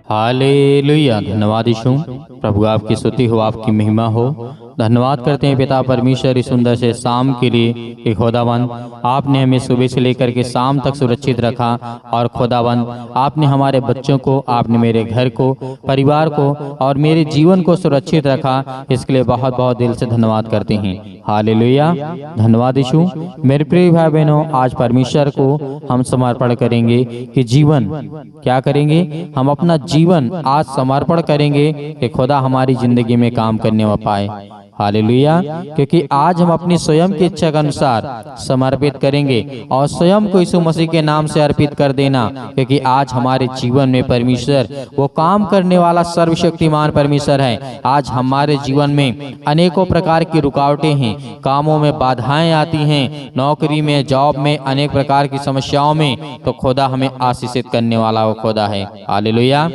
Hallelujah. धन्यवाद यीशु, प्रभु आपकी स्तुति हो, आपकी महिमा हो। धन्यवाद करते हैं पिता परमेश्वर इस सुंदर से शाम के लिए कि खुदावन आपने हमें सुबह से लेकर के शाम तक सुरक्षित रखा। और खुदावन आपने हमारे बच्चों को, आपने मेरे घर को, परिवार को और मेरे जीवन को सुरक्षित रखा। इसके लिए बहुत बहुत दिल से धन्यवाद करते हैं। हालेलुया। धन्यवाद यीशु। मेरे प्रिय भाई बहनों, आज परमेश्वर को हम समर्पण करेंगे कि जीवन क्या करेंगे, हम अपना जीवन आज समर्पण करेंगे कि खुदा हमारी जिंदगी में काम करने पाए। हालेलुया। क्योंकि आज हम अपनी स्वयं की इच्छा के अनुसार समर्पित करेंगे और स्वयं को यीशु मसीह के नाम से अर्पित कर देना। क्योंकि आज हमारे जीवन में परमेश्वर वो काम करने वाला सर्वशक्तिमान परमेश्वर है। आज हमारे जीवन में अनेकों प्रकार की रुकावटें हैं, कामों में बाधाएं आती हैं, नौकरी में, जॉब में, अनेक प्रकार की समस्याओं में, तो खुदा हमें आशीषित करने वाला वो खुदा है। हालेलुया।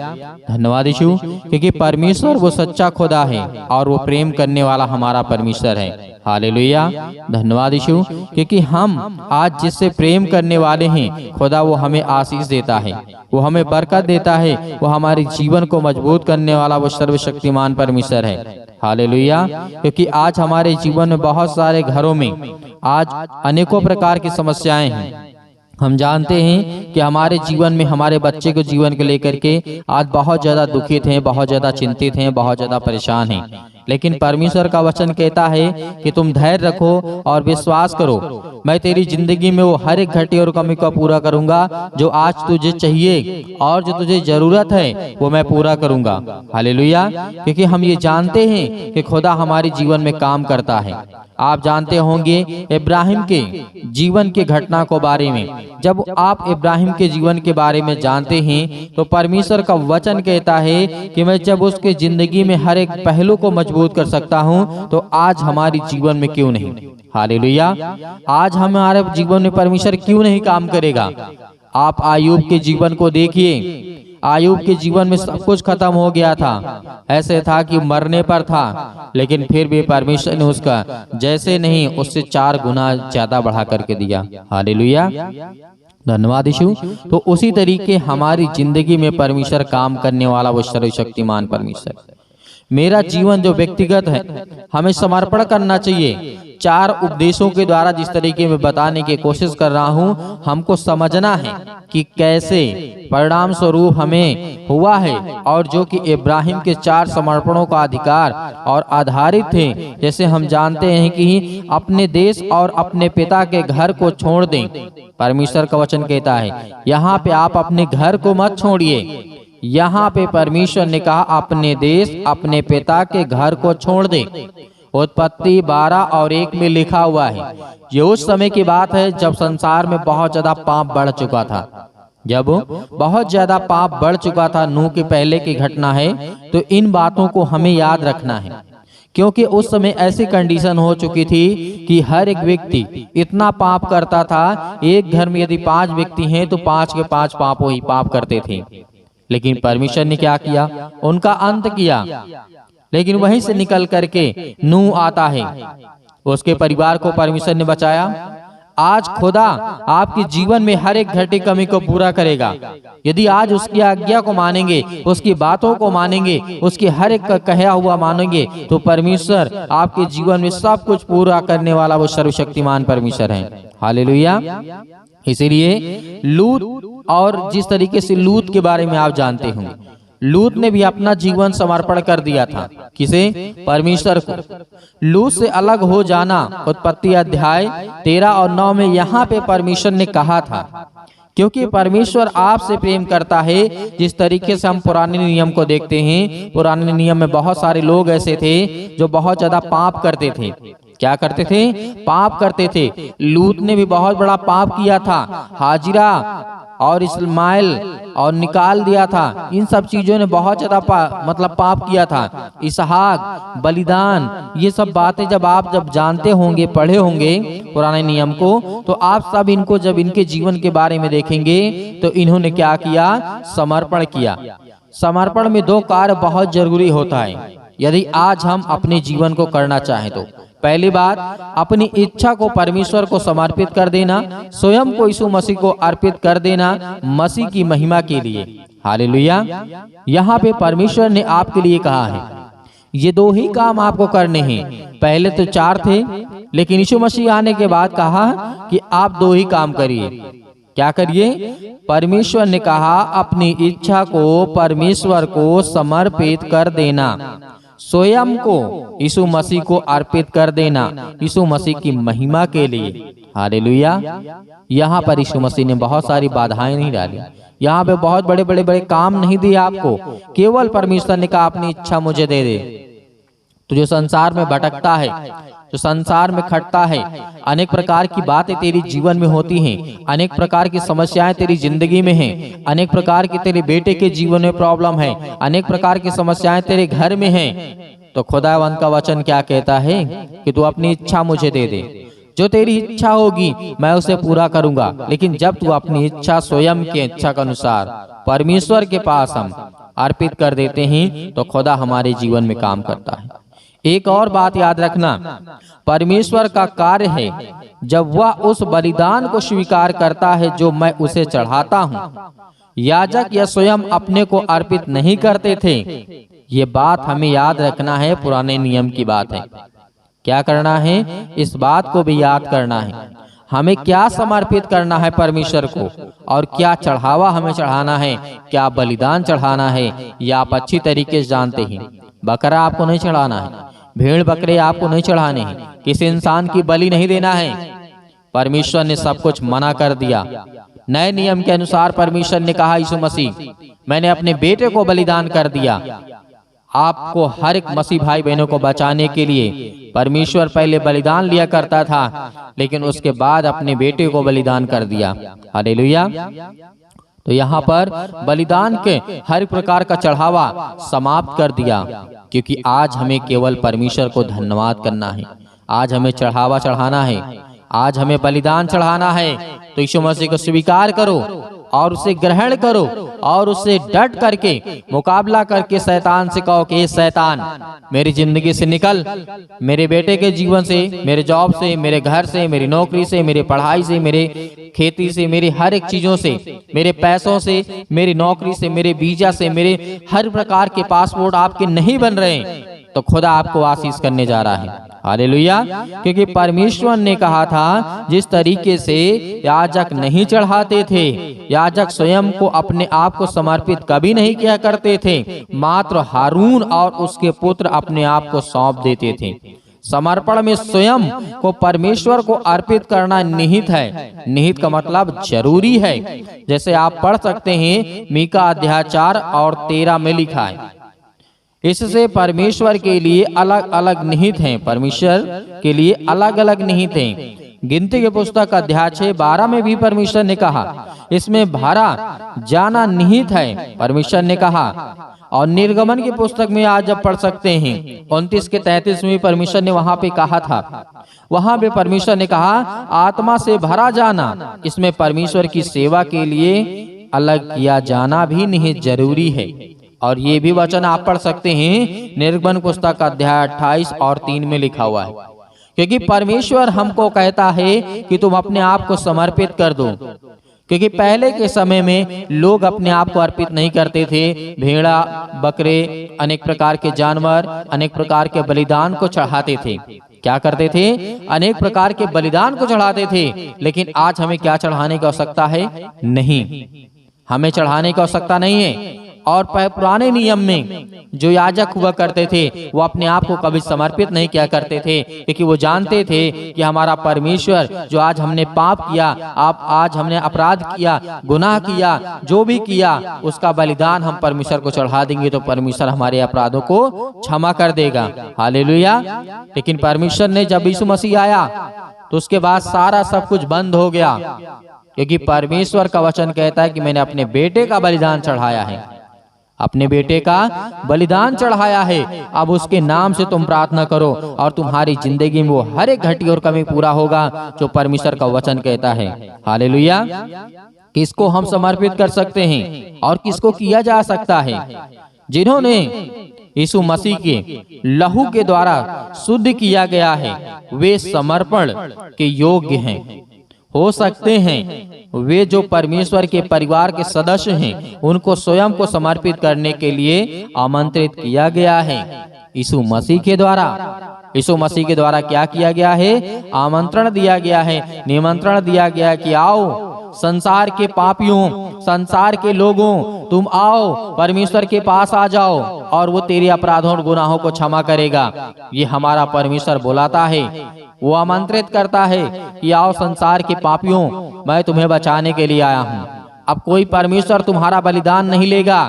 धन्यवाद यीशु। क्योंकि परमेश्वर वो सच्चा खुदा है और वो प्रेम करने वाला हमारा परमेश्वर है। हालेलुया। धन्यवाद यीशु। क्योंकि हम आज जिससे प्रेम करने वाले हैं, खुदा वो हमें आशीष देता है, वो हमें बरकत देता है, वो हमारे जीवन को मजबूत करने वाला वो सर्वशक्तिमान परमेश्वर है। हालेलुया। क्योंकि आज हमारे जीवन में बहुत सारे घरों में आज अनेकों प्रकार की समस्याएं हैं। हम जानते हैं कि हमारे जीवन में हमारे बच्चे को जीवन को लेकर के आज बहुत ज्यादा दुखित हैं, बहुत ज्यादा चिंतित हैं, बहुत ज्यादा परेशान हैं। लेकिन परमेश्वर का वचन कहता है कि तुम धैर्य रखो और विश्वास करो, मैं तेरी जिंदगी में वो हर एक घटी और कमी को पूरा करूंगा। जो आज तुझे चाहिए और जो तुझे जरूरत है वो मैं पूरा करूंगा। हालेलुया। क्योंकि हम ये जानते हैं कि खुदा हमारे जीवन में काम करता है। आप जानते होंगे इब्राहिम के जीवन के घटना को बारे में। जब आप इब्राहिम के जीवन के बारे में जानते हैं तो परमेश्वर का वचन कहता है कि मैं जब उसके जिंदगी में हर एक पहलू को मजबूत कर सकता हूं, तो आज हमारी जीवन में क्यों नहीं। हालेलुया। आज हमारे जीवन में परमेश्वर क्यों नहीं काम करेगा। आप आयूब के जीवन को देखिए। आयूब के जीवन में सब कुछ खत्म हो गया था, ऐसे था कि मरने पर था, लेकिन फिर भी परमेश्वर ने उसका जैसे नहीं उससे 4 गुना ज्यादा बढ़ा करके दिया। हालेलुया। धन्यवाद यीशु। तो उसी तरीके हमारी जिंदगी में परमेश्वर काम करने वाला वो सर्वशक्तिमान परमेश्वर। मेरा जीवन जो व्यक्तिगत है, हमें समर्पण करना चाहिए। 4 उपदेशों के द्वारा जिस तरीके में बताने की कोशिश कर रहा हूं, हमको समझना है कि कैसे परिणाम स्वरूप हमें हुआ है और जो कि इब्राहिम के 4 समर्पणों का अधिकार और आधारित थे। जैसे हम जानते हैं कि अपने देश और अपने पिता के घर को छोड़ दें। परमेश्वर का वचन कहता है यहाँ पे आप अपने घर को मत छोड़िए। यहाँ पे परमेश्वर ने कहा अपने देश, अपने पिता के घर को छोड़ दे। उत्पत्ति 12 और 1 में लिखा हुआ है। ये उस समय की बात है जब संसार में बहुत ज्यादा पाप बढ़ चुका था। जब बहुत ज्यादा पाप बढ़ चुका था, नूह के पहले की घटना है। तो इन बातों को हमें याद रखना है, क्योंकि उस समय ऐसी कंडीशन हो चुकी थी कि हर एक व्यक्ति इतना पाप करता था। एक घर में यदि 5 व्यक्ति हैं तो 5 के 5 पापों ही पाप करते थे। लेकिन परमेश्वर ने क्या किया, उनका अंत किया। लेकिन वहीं से निकल करके नूह आता है, उसके परिवार को परमेश्वर ने बचाया। आज खुदा आपके जीवन में हर एक घटी कमी को पूरा करेगा। यदि आज उसकी आज्ञा को मानेंगे, उसकी बातों को मानेंगे, उसकी हर एक का कहा हुआ मानेंगे, तो परमेश्वर आपके जीवन में सब कुछ पूरा करने वाला वो सर्वशक्तिमान परमेश्वर है। हालेलुया। इसीलिए लूत, और जिस तरीके से लूत के बारे में आप जानते होंगे, लूत ने भी अपना जीवन समर्पण कर दिया था। किसे? परमेश्वर को। लूत से अलग हो जाना उत्पत्ति अध्याय 13 और 9 में यहाँ पे परमेश्वर ने कहा था, क्योंकि परमेश्वर आपसे प्रेम करता है। जिस तरीके से हम पुराने नियम को देखते हैं, पुराने नियम में बहुत सारे लोग ऐसे थे जो बहुत ज्यादा पाप करते थे। क्या करते थे? पाप करते थे। लूत ने भी बहुत बड़ा पाप किया था। हाजिरा और इस्माइल और निकाल दिया था। इन सब चीजों ने बहुत ज्यादा पाप किया था। इसहाक, बलिदान, ये सब बातें जब जानते होंगे, पढ़े होंगे पुराने नियम को, तो आप सब इनको जब इनके जीवन के बारे में देखेंगे तो इन्होंने क्या किया? समर्पण किया। समर्पण में 2 कार्य बहुत जरूरी होता है यदि आज हम अपने जीवन को करना चाहें तो। पहली बात, अपनी इच्छा को परमेश्वर को समर्पित कर देना, स्वयं को यीशु मसीह को अर्पित कर देना मसीह की महिमा के लिए। हालेलुया। यहाँ पे परमेश्वर ने आपके लिए कहा है ये 2 ही काम आपको करने हैं। पहले तो 4 थे, लेकिन यीशु मसीह आने के बाद कहा कि आप 2 ही काम करिए। क्या करिए? परमेश्वर ने कहा अपनी इच्छा को परमेश्वर को समर्पित कर देना, स्वयं को यीशु मसीह को अर्पित कर देना, यीशु मसीह की महिमा के लिए। हालेलुया। यहाँ पर यीशु मसीह ने बहुत सारी बाधाएं नहीं डाली, यहाँ पे बहुत बड़े काम नहीं दिए आपको। केवल परमेश्वर ने कहा अपनी इच्छा मुझे दे दे। तो जो संसार में भटकता है, जो संसार में खटता है, अनेक प्रकार की बातें तेरी जीवन में होती हैं, अनेक प्रकार की समस्याएं तेरी जिंदगी में हैं, अनेक प्रकार की तेरे बेटे के जीवन में प्रॉब्लम है, अनेक प्रकार की समस्याएं तेरे घर में हैं, तो खुदावंद का वचन क्या कहता है कि तू अपनी इच्छा मुझे दे दे। जो तेरी इच्छा होगी मैं उसे पूरा करूंगा। लेकिन जब तू अपनी इच्छा स्वयं की इच्छा के अनुसार परमेश्वर के पास हम अर्पित कर देते हैं तो खुदा हमारे जीवन में काम करता है। एक और बात याद रखना, परमेश्वर का कार्य है जब वह उस बलिदान को स्वीकार करता है जो मैं उसे चढ़ाता हूँ। याजक या स्वयं अपने को अर्पित नहीं करते थे। ये बात हमें याद रखना है, पुराने नियम की बात है। क्या करना है? इस बात को भी याद करना है। हमें क्या समर्पित करना है परमेश्वर को, और क्या चढ़ावा हमें चढ़ाना है, क्या बलिदान चढ़ाना है। या आप अच्छी तरीके से जानते हैं, बकरा आपको नहीं चढ़ाना है, भेड़ बकरे आपको नहीं चढ़ाने हैं, किसी इंसान की बलि नहीं देना है। परमेश्वर ने सब कुछ मना कर दिया। नए नियम के अनुसार परमेश्वर ने कहा यीशु मसीह मैंने अपने बेटे को बलिदान कर दिया। आपको हर एक मसीह भाई बहनों को बचाने के लिए परमेश्वर पहले बलिदान लिया करता था, लेकिन उसके बाद अपने बेटे को बलिदान कर दिया। हालेलुया। तो यहाँ पर बलिदान के हर प्रकार का चढ़ावा समाप्त कर दिया, क्योंकि आज हमें केवल परमेश्वर को धन्यवाद करना है। आज हमें चढ़ावा चढ़ाना है, आज हमें बलिदान चढ़ाना है। तो यीशु मसीह को स्वीकार करो और उसे ग्रहण करो और उससे डट करके मुकाबला करके शैतान से कहो कि शैतान मेरी जिंदगी से निकल, मेरे बेटे के जीवन से, मेरे जॉब से, मेरे घर से, मेरी नौकरी से, मेरे पढ़ाई से, मेरे खेती से, मेरी हर एक चीजों से, मेरे पैसों से, मेरी नौकरी से, मेरे वीजा से, मेरे हर प्रकार के पासपोर्ट आपके नहीं बन रहे हैं, तो खुदा आपको आशीष करने जा रहा है। हालेलुया। क्योंकि परमेश्वर ने कहा था जिस तरीके से याजक नहीं चढ़ाते थे, याजक स्वयं को अपने आप को समर्पित कभी नहीं किया करते थे, मात्र हारून और उसके पुत्र अपने आप को सौंप देते थे। समर्पण में स्वयं को परमेश्वर को अर्पित करना निहित है। निहित का मतलब जरूरी है। जैसे आप पढ़ सकते हैं मीका अध्याय 4 और 13 में लिखा है, इससे परमेश्वर के लिए अलग अलग निहित हैं, परमेश्वर के लिए अलग अलग निहित हैं। गिनती के पुस्तक अध्याय 6:12 में भी परमेश्वर ने कहा इसमें भरा जाना निहित है, परमेश्वर ने कहा। और निर्गमन की पुस्तक में आज जब पढ़ सकते हैं 29 के 33 में परमेश्वर ने वहां पे कहा था, वहां पे परमेश्वर ने कहा आत्मा से भरा जाना, इसमें परमेश्वर की सेवा के लिए अलग किया जाना भी निहित जरूरी है। और ये भी वचन आप पढ़ सकते हैं निर्गमन पुस्तक अध्याय 28 और 3 में लिखा हुआ है, क्योंकि परमेश्वर हमको कहता है कि तुम अपने आप को समर्पित कर दो। क्योंकि पहले के समय में लोग अपने आप को अर्पित नहीं करते थे। भेड़ा बकरे अनेक प्रकार के जानवर अनेक प्रकार के बलिदान को चढ़ाते थे। क्या करते थे? अनेक प्रकार के बलिदान को चढ़ाते थे। लेकिन आज हमें क्या चढ़ाने की आवश्यकता है? नहीं, हमें चढ़ाने की आवश्यकता नहीं है। और पुराने नियम में जो याजक हुआ करते थे वो अपने आप को कभी समर्पित नहीं किया करते थे, क्योंकि वो जानते थे कि हमारा परमेश्वर जो आज हमने पाप किया, आज हमने अपराध किया, गुनाह किया, जो भी किया उसका बलिदान हम परमेश्वर को चढ़ा देंगे तो परमेश्वर हमारे अपराधों को क्षमा कर देगा। हालेलुया। लेकिन परमेश्वर ने जब यीशु मसीह आया तो उसके बाद सारा सब कुछ बंद हो गया, क्योंकि परमेश्वर का वचन कहता है कि मैंने अपने बेटे का बलिदान चढ़ाया है, अपने बेटे का बलिदान चढ़ाया है। अब उसके नाम से तुम प्रार्थना करो और तुम्हारी जिंदगी में वो हर एक घटी और कमी पूरा होगा जो परमेश्वर का वचन कहता है। हालेलुया। किसको हम समर्पित कर सकते हैं और किसको किया जा सकता है? जिन्होंने यीशु मसीह के लहू के द्वारा शुद्ध किया गया है वे समर्पण के योग्य हैं। हो सकते हैं वे जो परमेश्वर के परिवार के सदस्य हैं उनको स्वयं को समर्पित करने के लिए आमंत्रित किया गया है। यीशु मसीह के द्वारा क्या किया गया है? आमंत्रण दिया गया है, निमंत्रण दिया गया है कि आओ संसार के पापियों, संसार के लोगों, तुम आओ परमेश्वर के पास आ जाओ और वो तेरे अपराधों और गुनाहों को क्षमा करेगा। ये हमारा परमेश्वर बुलाता है, वो आमंत्रित करता है कि आओ संसार के पापियों, मैं तुम्हें बचाने के लिए आया हूँ। अब कोई परमेश्वर तुम्हारा बलिदान नहीं लेगा,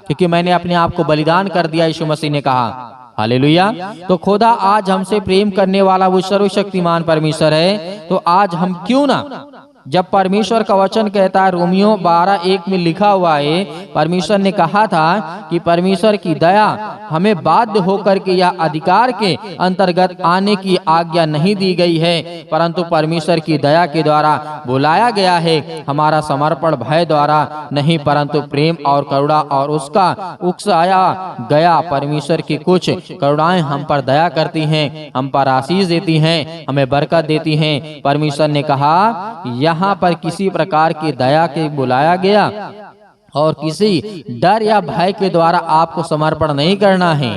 क्योंकि मैंने अपने आप को बलिदान कर दिया, यीशु मसीह ने कहा। हालेलुया। तो खुदा आज हमसे प्रेम करने वाला वो सर्वशक्तिमान परमेश्वर है, तो आज हम क्यों ना, जब परमेश्वर का वचन कहता है, रोमियो 12:1 में लिखा हुआ है, परमेश्वर ने कहा था कि परमेश्वर की दया हमें बाध्य होकर के या अधिकार के अंतर्गत आने की आज्ञा नहीं दी गई है, परंतु परमेश्वर की दया के द्वारा बुलाया गया है। हमारा समर्पण भय द्वारा नहीं, परंतु प्रेम और करुणा और उसका उकसाया गया परमेश्वर की कुछ करुणाएं हम पर दया करती हैं, हम पर आशीष देती हैं, हमें बरकत देती हैं। परमेश्वर ने कहा यहाँ पर किसी प्रकार की दया के बुलाया गया और किसी डर या भय के द्वारा आपको समर्पण नहीं करना है,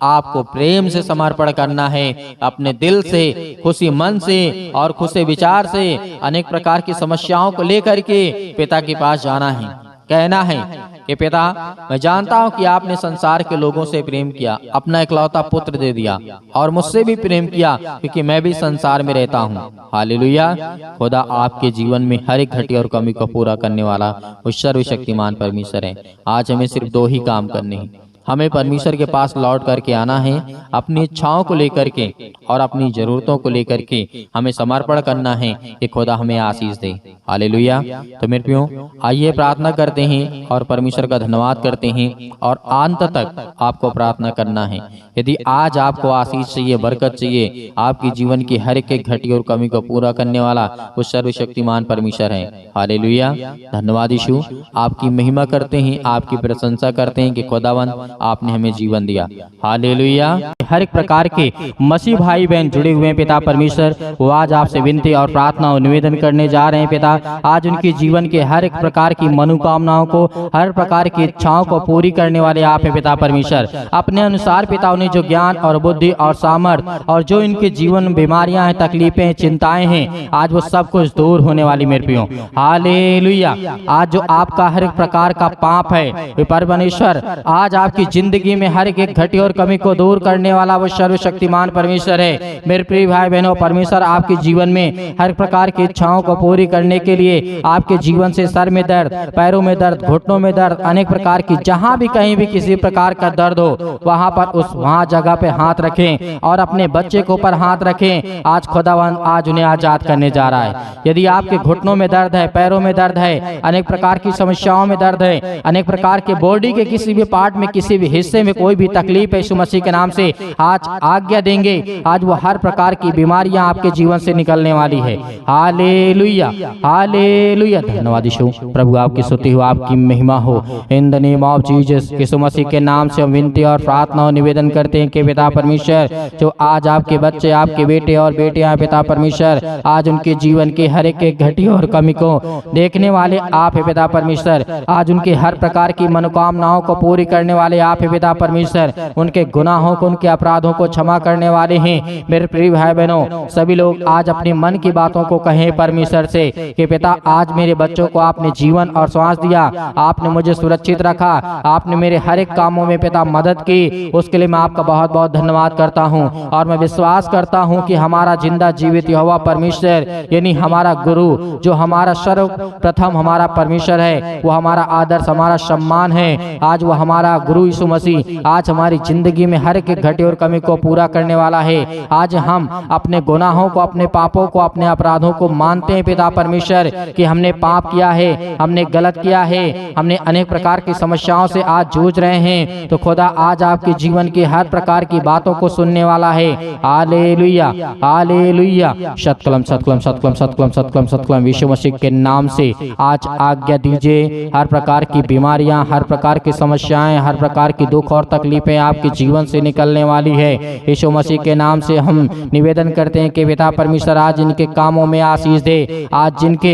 आपको प्रेम से समर्पण करना है, अपने दिल से, खुशी मन से और खुशी विचार से अनेक प्रकार की समस्याओं को लेकर के पिता के पास जाना है, कहना है कि पिता, मैं जानता हूं कि आपने संसार के लोगों से प्रेम किया, अपना इकलौता पुत्र दे दिया और मुझसे भी प्रेम किया, क्योंकि मैं भी संसार में रहता हूं। हालेलुया। खुदा आपके जीवन में हर एक घटी और कमी को पूरा करने वाला वो सर्वशक्तिमान परमेश्वर है। आज हमें सिर्फ 2 ही काम करने हैं। हमें परमेश्वर के पास लौट करके आना है, अपनी इच्छाओं को लेकर के और अपनी जरूरतों को लेकर के हमें समर्पण करना है कि खुदा हमें आशीष दे। हालेलुया। तो मेरे प्रियो, आइए प्रार्थना करते हैं और परमेश्वर का धन्यवाद करते हैं और अंत तक आपको प्रार्थना करना है। यदि आज आपको आशीष चाहिए, बरकत चाहिए, आपके जीवन की हर एक घटी और कमी को पूरा करने वाला वो सर्वशक्तिमान परमेश्वर है। हालेलुया। धन्यवाद यीशु, आपकी महिमा करते हैं, आपकी प्रशंसा करते हैं कि खुदावंद आपने हमें जीवन दिया। हालेलुया। हर एक प्रकार के मसीह भाई बहन जुड़े हुए हैं पिता परमेश्वर, वो आज आपसे विनती और प्रार्थना और निवेदन करने जा रहे हैं पिता। आज उनके जीवन के हर एक प्रकार की मनोकामनाओं को, हर प्रकार की इच्छाओं को पूरी करने वाले आप हैं पिता परमेश्वर। अपने अनुसार पिता उन्हें जो ज्ञान और बुद्धि और सामर्थ्य और जो इनके जीवन में बीमारियां हैं, तकलीफें हैं, चिंताएं हैं, आज वो सब कुछ दूर होने वाली मेरे प्रियो। हालेलुया। आज जो आपका हर एक प्रकार का पाप है परमेश्वर, आज आपकी जिंदगी में हर एक घटी और कमी को दूर करने वाला वो सर्वशक्तिमान परमेश्वर है। मेरे प्रिय भाई बहनों, परमेश्वर आपके जीवन में हर प्रकार की इच्छाओं को पूरी करने के लिए आपके जीवन से सर में दर्द, पैरों में दर्द, घुटनों में दर्द, अनेक प्रकार की जहां भी कहीं भी किसी प्रकार का दर्द हो, वहां जगह पे हाथ रखें और अपने बच्चे के ऊपर हाथ रखें। आज खुदावंद आज उन्हें आजाद करने जा रहा है। यदि आपके घुटनों में दर्द है, पैरों में दर्द है, अनेक प्रकार की समस्याओं में दर्द है, अनेक प्रकार के बॉडी के किसी भी पार्ट में, किसी भी हिस्से में कोई भी तकलीफ है, यीशु मसीह के नाम से आज आज्ञा देंगे, आज वो हर प्रकार की बीमारियां आपके जीवन से निकलने वाली है। हालेलुया। हालेलुया। धन्यवाद यीशु। प्रभु आपकी स्तुति हो, आपकी महिमा हो। In the name of Jesus, Yeshu Masih के नाम से हम विनती और प्रार्थना और निवेदन करते हैं कि पिता परमेश्वर, जो आज आपके बच्चे, आपके बेटे और बेटियां पिता परमेश्वर, आज उनके जीवन के हर एक घटी और कमी को देखने वाले आप है पिता परमेश्वर। आज उनके हर प्रकार की मनोकामनाओं को पूरी करने वाले आप है पिता परमेश्वर। उनके गुनाहों को, उनके अपराधों को क्षमा करने वाले हैं। मेरे प्रिय भाई बहनों, सभी लोग आज अपने मन की बातों को कहें परमेश्वर से कि पिता, आज मेरे बच्चों को आपने जीवन और श्वास दिया, आपने मुझे सुरक्षित रखा, आपने मेरे हर एक कामों में पिता मदद की, उसके लिए मैं आपका बहुत बहुत धन्यवाद करता हूं। और मैं विश्वास करता हूं कि हमारा जिंदा जीवित यहोवा परमेश्वर, यानी हमारा गुरु, जो हमारा सर्वप्रथम हमारा परमेश्वर है, वो हमारा आदर्श, हमारा सम्मान है। आज वो हमारा गुरु यीशु मसीह आज हमारी जिंदगी में हर एक घटी और कमी को पूरा करने वाला है। आज हम अपने गुनाहों को, अपने पापों को, अपने अपराधों को मानते हैं पिता परमेश्वर कि हमने पाप किया है, हमने गलत किया है, हमने अनेक प्रकार की समस्याओं से आज जूझ रहे हैं। तो खुदा आज आपके जीवन की हर प्रकार की बातों को सुनने वाला है। हालेलुया। हालेलुया। सतकलम सतकलम सतकलम सतकलम सतकलम सतकलम यीशु मसीह के नाम से आज आज्ञा दीजिए। हर प्रकार की बीमारियां, हर प्रकार की समस्याएं, हर प्रकार प्रकार की दुख और तकलीफें आपके जीवन से निकलने वाली है। यीशु मसीह के नाम से हम निवेदन करते हैं कि पिता परमेश्वर आज इनके कामों में आशीष दे। आज जिनके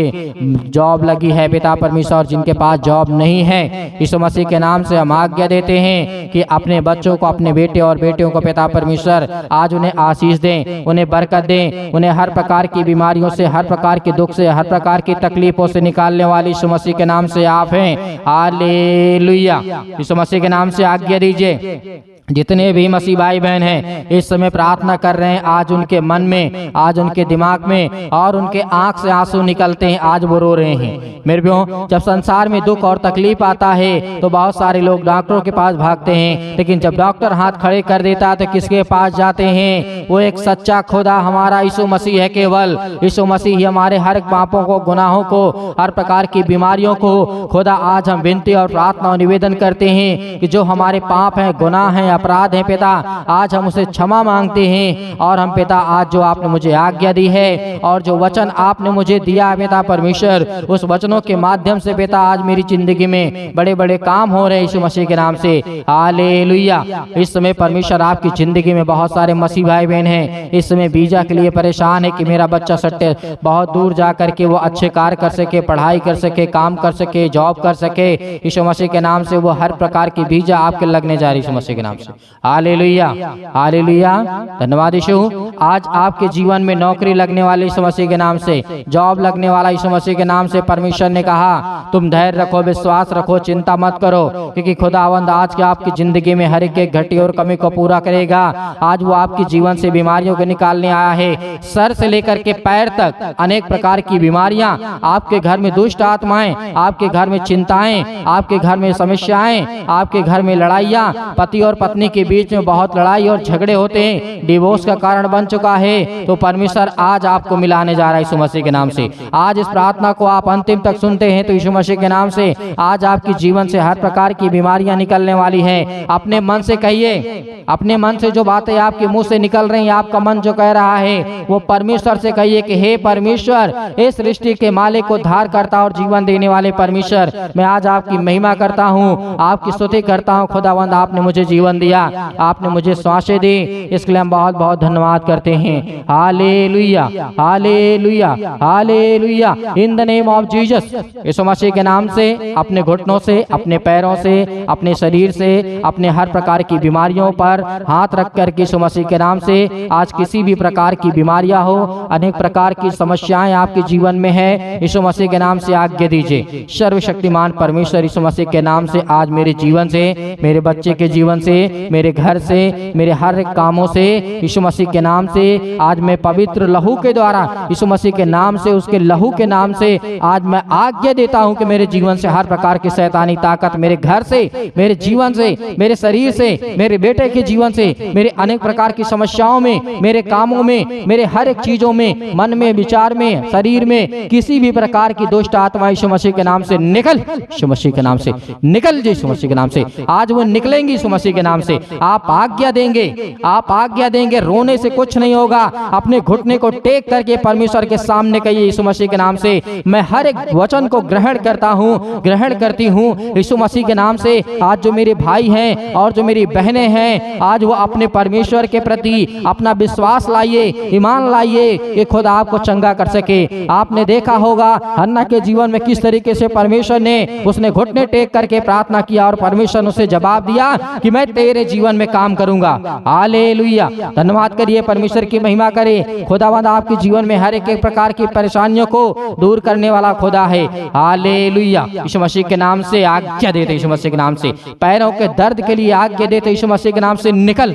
जॉब लगी है पिता परमेश्वर और जिनके पास जॉब नहीं है, यीशु मसीह के नाम से हम आज्ञा देते हैं कि अपने बच्चों को, अपने बेटे और बेटियों को पिता परमेश्वर आज उन्हें आशीष दें, उन्हें बरकत दें, उन्हें हर प्रकार की बीमारियों से, हर प्रकार के दुख से, हर प्रकार की तकलीफों से निकालने वाली यीशु मसीह के नाम से आप हैं। हालेलुया। यीशु मसीह के नाम से आज्ञा दीजिए। जितने भी मसीह भाई बहन हैं इस समय प्रार्थना कर रहे हैं, आज उनके मन में, आज उनके दिमाग में और उनके आंख से आंसू निकलते हैं, आज वो रो रहे हैं। मेरे भाइयों, जब संसार में दुख और तकलीफ आता है तो बहुत सारे लोग डॉक्टरों के पास भागते हैं, लेकिन जब डॉक्टर हाथ खड़े कर देता है तो किसके पास जाते हैं? वो एक सच्चा खुदा हमारा यीशु मसीह है। केवल यीशु मसीह ही हमारे हर पापों को, गुनाहों को, हर प्रकार की बीमारियों को खुदा आज हम विनती और प्रार्थना और निवेदन करते हैं कि जो हमारे पाप हैं, गुनाह हैं, अपराध हैं पिता, आज हम उसे क्षमा मांगते हैं। और हम पिता आज जो आपने मुझे आज्ञा दी है और जो वचन आपने मुझे दिया है पिता परमेश्वर, उस वचनों के माध्यम से पिता आज मेरी जिंदगी में बड़े बड़े काम हो रहे हैं यीशु मसीह के नाम से। हालेलुया। इस समय परमेश्वर आपकी जिंदगी में बहुत सारे मसीह भाई बहन हैं इस समय वीजा के लिए परेशान है कि मेरा बच्चा सट्टे बहुत दूर जा करके वो अच्छे कार्य कर सके, पढ़ाई कर सके, काम कर सके, जॉब कर सके। यीशु मसीह के नाम से वो हर प्रकार की वीजा आपके लगने जा रही यीशु मसीह के नाम से। Hallelujah, hallelujah. धन्यवाद यीशु। आज आपके जीवन में नौकरी लगने वाली यीशु मसीह के नाम से, जॉब लगने वाला यीशु मसीह के नाम से। परमेश्वर ने कहा तुम धैर्य रखो, विश्वास रखो, चिंता मत करो, क्योंकि खुदावंद आज के आपकी जिंदगी में हर एक घटी और कमी को पूरा करेगा। आज वो आपके जीवन से बीमारियों को निकालने आया है। सर से लेकर के पैर तक अनेक प्रकार की बीमारियां, आपके घर में दुष्ट आत्माएं, आपके घर में चिंताएं, आपके घर में समस्याएं, आपके घर में लड़ाइयां, पति और पत्नी के बीच में बहुत लड़ाई और झगड़े होते हैं, डिवोर्स का कारण बन चुका है, तो परमेश्वर आज आपको मिलाने जा रहा है यीशु मसीह के नाम से। आज इस प्रार्थना को आप अंतिम तक सुनते हैं तो यीशु मसीह के नाम से आज आपके जीवन से हर प्रकार की बीमारियां निकलने वाली हैं। अपने मन से कहिए, अपने मन से जो बातें आपके मुंह से निकल रही हैं, आपका मन जो कह रहा है वो परमेश्वर से कहिए कि हे परमेश्वर, इस सृष्टि के मालिक को धार करता और जीवन देने वाले परमेश्वर, मैं आज आपकी महिमा करता हूँ, आपकी स्तुति करता हूँ। खुदावंद आपने मुझे जीवन दिया, आपने मुझे सांसें दी, इसके लिए हम बहुत बहुत धन्यवाद करते हैं। Hallelujah, hallelujah, hallelujah. In the name of Jesus, Yeshu Masih के नाम से अपने घुटनों से, अपने पैरों से, अपने शरीर से, अपने हर प्रकार की बीमारियों पर हाथ रख कर यीशु मसीह के नाम से आज किसी भी प्रकार की बीमारियां हो, अनेक प्रकार की समस्याएं आपके जीवन में है, यीशु मसीह के नाम से आज्ञा दीजिए। सर्वशक्तिमान परमेश्वर यीशु मसीह के नाम से आज मेरे जीवन से, मेरे बच्चे के जीवन से, मेरे घर से, मेरे हर एक कामों से यीशु मसीह के नाम से आज मैं पवित्र लहू के द्वारा यीशु मसीह के नाम से, उसके लहू के नाम से आज मैं आज्ञा देता हूं कि मेरे जीवन से हर प्रकार की शैतानी ताकत मेरे घर से, मेरे जीवन से, मेरे शरीर से, मेरे बेटे के जीवन से, मेरे अनेक प्रकार की समस्याओं में, मेरे कामों में, मेरे हर एक चीजों में, मन में, विचार में, शरीर में किसी भी प्रकार की दुष्ट आत्मा यीशु मसीह के नाम से निकल, यीशु मसीह के नाम से निकल, यीशु मसीह के नाम से आज वो निकलेंगी यीशु मसीह के नाम से। आप आज्ञा देंगे, आप आज्ञा देंगे, रोने से कुछ नहीं होगा। अपने घुटने को टेक करके परमेश्वर के सामने कहिए यीशु मसीह के नाम से मैं हर एक वचन को ग्रहण करता हूँ, ग्रहण करती हूँ यीशु मसीह के नाम से। आज जो मेरे भाई हैं और जो मेरी बहनें हैं, आज वो अपने परमेश्वर के प्रति अपना विश्वास लाइए, ईमान लाइए कि खुदा आपको चंगा कर सके। आपने देखा होगा हन्ना के जीवन में किस तरीके से परमेश्वर ने, उसने घुटने टेक करके प्रार्थना किया और परमेश्वर ने उसे जवाब दिया कि मैं तेरे जीवन में काम करूंगा। हालेलुया। धन्यवाद करिए, परमेश्वर की महिमा करे। खुदावंद आपके जीवन में हर एक प्रकार की परेशानियों को दूर करने वाला खुदा है। हालेलुया। यीशु मसीह के नाम से आज्ञा देते, यीशु मसीह के नाम से पैरों के दर्द के लिए आज्ञा देते, यीशु मसीह के नाम से निकल।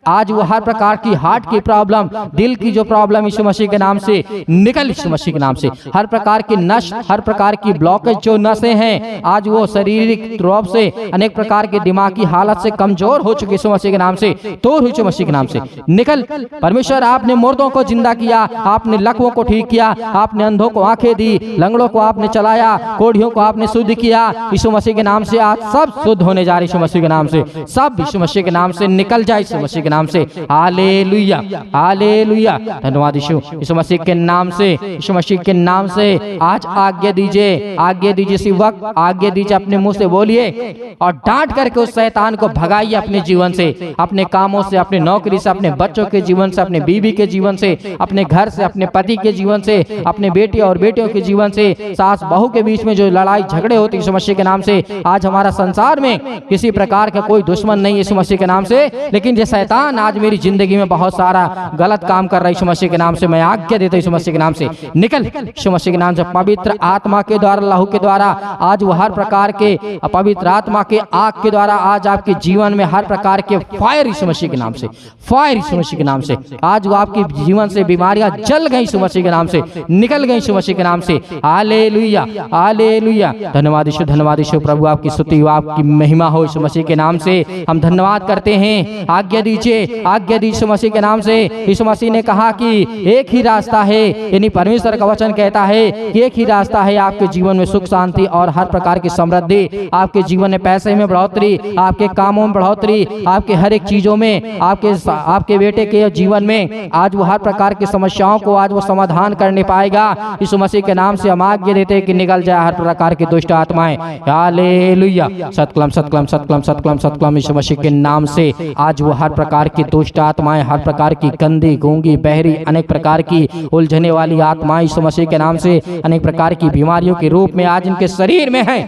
आज वो हर प्रकार की हार्ट की प्रॉब्लम, दिल की जो प्रॉब्लम, यीशु मसीह के नाम से निकल, यीशु मसीह के नाम से हर प्रकार की नस, हर प्रकार की ब्लॉकेज जो नसें हैं, आज वो शारीरिक रूप से, अनेक प्रकार के दिमागी हालत से कमजोर दूर हो चुकी यीशु मसीह के नाम से, दूर हुई यीशु मसीह के नाम से। निकल परमेश्वर, आपने मुर्दों को जिंदा किया, आपने लकवों को ठीक किया, आपने अंधों को आंखें दी, लंगड़ों को आपने चलाया, कोढ़ियों को आपने शुद्ध किया। यीशु मसीह के नाम से आज सब शुद्ध होने जा रही यीशु मसीह के नाम से, सब यीशु मसीह के नाम से निकल जाए यीशु मसीह के नाम से। हालेलुया, हालेलुया, धन्यवाद यीशु मसीह के नाम से, यीशु मसीह के नाम से आज आज्ञा दीजिए, आज्ञा दीजिए इसी वक्त, आज्ञा दीजिए, अपने मुंह से बोलिए और डांट करके उस शैतान को भगाइए अपने जीवन से, अपने कामों से, अपने नौकरी से, अपने बच्चों के जीवन से, अपने बीवी के जीवन से, अपने घर से, अपने पति के जीवन से, अपने बेटे और बेटियों के जीवन से, सास बहू के बीच में जो लड़ाई झगड़े होते यीशु मसीह के नाम से। आज हमारा संसार में किसी प्रकार का कोई दुश्मन नहीं यीशु मसीह के नाम से, लेकिन ये शैतान आज मेरी जिंदगी में बहुत सारा गलत काम कर रहा है यीशु मसीह के नाम से। मैं आज्ञा देता हूं यीशु मसीह के नाम से, निकल यीशु मसीह के नाम से। पवित्र आत्मा के द्वारा, लहू के द्वारा आज वो हर प्रकार के पवित्र आत्मा के आग के द्वारा आज आपके जीवन में हर प्रकार के फायर यीशु मसीह के नाम से, फायर यीशु मसीह के नाम से। आज वो आपके जीवन से बीमारियां जल गई यीशु मसीह के नाम से, निकल गई यीशु मसीह के नाम से। हालेलुया, हालेलुया, धन्यवाद यीशु, धन्यवाद यीशु। प्रभु आपकी स्तुति हो, आपकी महिमा हो यीशु मसीह के नाम से। हम धन्यवाद करते हैं, आज्ञा दीजिए, आज्ञा दीजिए यीशु मसीह के नाम से। यीशु मसीह ने कहा कि एक ही रास्ता है, यानी परमेश्वर का वचन कहता है कि एक ही रास्ता है आपके जीवन में सुख शांति और हर प्रकार की समृद्धि, आपके जीवन में पैसे में बढ़ोतरी, आपके कामों में बढ़ोतरी, आपके हर एक चीजों में, आपके बेटे के जीवन में आज वो हर प्रकार की समस्याओं को आज वो समाधान करने पाएगा यीशु मसीह के नाम से। हम आज्ञा देते हैं कि निकल जाए हर प्रकार की दुष्ट आत्माएं। हालेलुया, सतकलम सतकलम सतकलम सतकलम सतकलम यीशु मसीह के नाम से। आज वो हर प्रकार की दुष्ट आत्माएं, हर प्रकार की गंदी, गूंगी, बहरी, अनेक प्रकार की उलझने वाली आत्माएं यीशु मसीह के नाम से, अनेक प्रकार की बीमारियों के रूप में आज इनके शरीर में है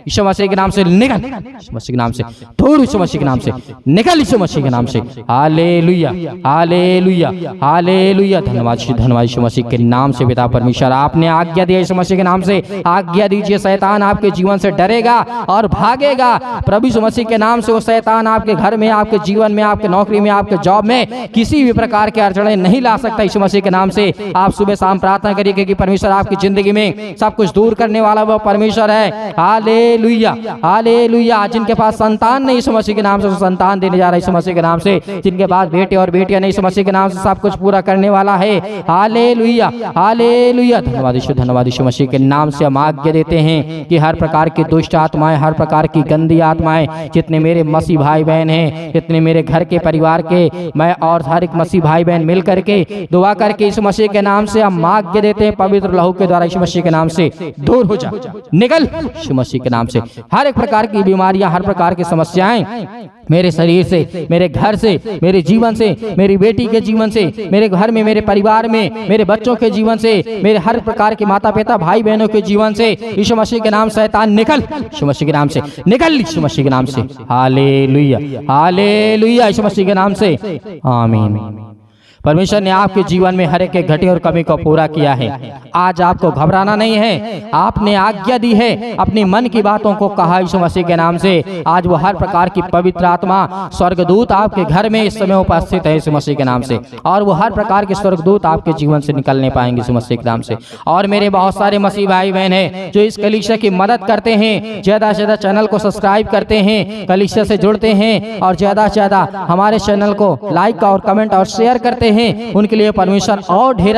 यीशु मसीह के नाम से। निकल यीशु मसीह के नाम से, दूर यीशु मसीह के नाम से, निकल यीशु मसीह के नाम से। हालेलुया, हालेलुया, हालेलुया, धन्यवाद यीशु मसीह के नाम से। पिता परमेश्वर, आपने आज्ञा दिया यीशु मसीह के नाम से, आज्ञा दीजिए, शैतान आपके जीवन से डरेगा और भागेगा। प्रभु यीशु मसीह के नाम से वो शैतान आपके घर में, आपके जीवन में, आपके नौकरी में, आपके जॉब में किसी भी प्रकार के अड़चने नहीं ला सकता यीशु मसीह के नाम से। आप सुबह शाम प्रार्थना करिए क्योंकि परमेश्वर आपकी जिंदगी में सब कुछ दूर करने वाला वो परमेश्वर है। Hallelujah, hallelujah. जिनके पास संतान नहीं यीशु मसीह के नाम से संतान देने जा रहा है यीशु मसीह के नाम से। जिनके पास बेटे और बेटियां नहीं यीशु मसीह के नाम से सब कुछ पूरा करने वाला है। हालेलुया, हालेलुया, धन्यवाद यीशु, धन्यवाद यीशु मसीह के नाम से। हम आज्ञा देते हैं कि हर प्रकार की दुष्ट आत्माएं, हर प्रकार की गंदी आत्माएं, जितने मेरे मसीह भाई बहन हैं, जितने मेरे घर के परिवार के, मैं और हर एक मसीह भाई बहन मिल करके दुआ करके यीशु मसीह के नाम से हम आज्ञा देते हैं, पवित्र लहू के द्वारा यीशु मसीह के नाम से दूर हो जा, निकल यीशु मसीह के नाम से। हर एक प्रकार की बीमारियां, हर प्रकार की समस्याएं मेरे शरीर से, मेरे घर से, मेरे जीवन से, मेरी बेटी के जीवन से, मेरे घर में, मेरे परिवार में, मेरे बच्चों के जीवन से, मेरे हर प्रकार के माता पिता भाई बहनों के जीवन से यीशु मसीह के नाम शैतान निकल यीशु मसीह के नाम से, निकल यीशु मसीह के नाम से। हालेलुया, हालेलुया, यीशु मसीह के नाम से, आमीन। परमेश्वर ने आपके जीवन में हर एक घटी और कमी को पूरा किया है। आज आपको घबराना नहीं है, आपने आज्ञा दी है, अपनी मन की बातों को कहा यीशु मसीह के नाम से। आज वो हर प्रकार की पवित्र आत्मा, स्वर्गदूत आपके घर में इस समय उपस्थित है यीशु मसीह के नाम से, और वो हर प्रकार के स्वर्गदूत आपके जीवन से निकलने पाएंगे यीशु मसीह के नाम से। और मेरे बहुत सारे मसीह भाई बहन हैं जो इस कलीसिया की मदद करते हैं, ज्यादा से ज्यादा चैनल को सब्सक्राइब करते हैं, कलीसिया से जुड़ते हैं और ज्यादा से ज्यादा हमारे चैनल को लाइक और कमेंट और शेयर करते हैं। उनके लिए परमेश्वर और ढेर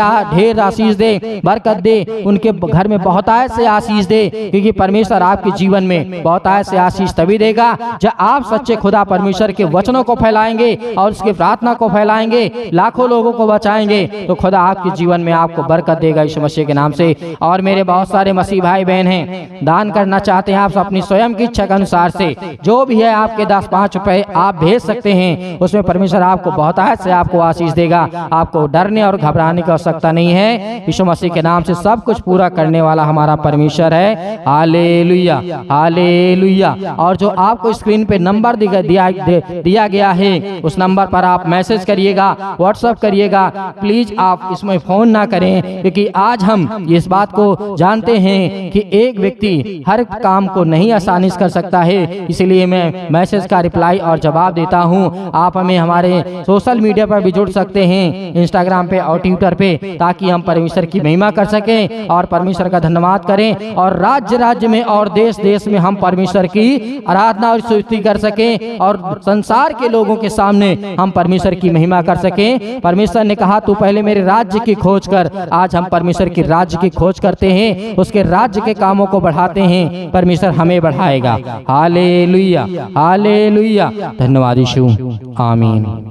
आशीष दे, बरकत दे, उनके घर में बहुतायत से आशीष दे, क्योंकि परमेश्वर आपके जीवन में बहुतायत से आशीष तभी देगा जब आप सच्चे खुदा परमेश्वर के वचनों को फैलाएंगे और उसके प्रार्थना को फैलाएंगे, लाखों लोगों को बचाएंगे, तो खुदा आपके जीवन में आपको बरकत देगा यीशु मसीह के नाम से। और मेरे बहुत सारे मसीह भाई बहन हैं, दान करना चाहते हैं आप अपनी स्वयं की इच्छा के अनुसार से, जो भी है आपके 10-5 रुपए आप भेज सकते हैं, उसमें परमेश्वर आपको बहुतायत से आपको आशीष देगा। आपको डरने और घबराने की आवश्यकता नहीं है, यीशु मसीह के नाम से सब कुछ पूरा करने वाला हमारा परमेश्वर है। Hallelujah, hallelujah. और जो आपको स्क्रीन पे नंबर दिया गया है, उस नंबर पर आप मैसेज करिएगा, व्हाट्सएप करिएगा। प्लीज आप इसमें फोन ना करें, क्योंकि आज हम इस बात को जानते हैं कि एक व्यक्ति हर काम को नहीं आसानी से कर सकता है, इसलिए मैं मैसेज का रिप्लाई और जवाब देता हूं। आप हमें हमारे सोशल मीडिया पर भी जुड़ सकते हैं, हैं इंस्टाग्राम पे और ट्विटर पे, ताकि हम परमेश्वर की महिमा कर सकें और परमेश्वर का धन्यवाद करें, और राज्य राज्य में और देश देश में हम परमेश्वर की आराधना और स्तुति कर सकें, और संसार के लोगों के सामने हम परमेश्वर की महिमा कर सकें। परमेश्वर ने कहा तू पहले मेरे राज्य की खोज कर। आज हम परमेश्वर की राज्य की खोज करते हैं, उसके राज्य के कामों को बढ़ाते हैं, परमेश्वर हमें बढ़ाएगा। हालेलुया, हालेलुया, धन्यवाद यीशु, आमीन।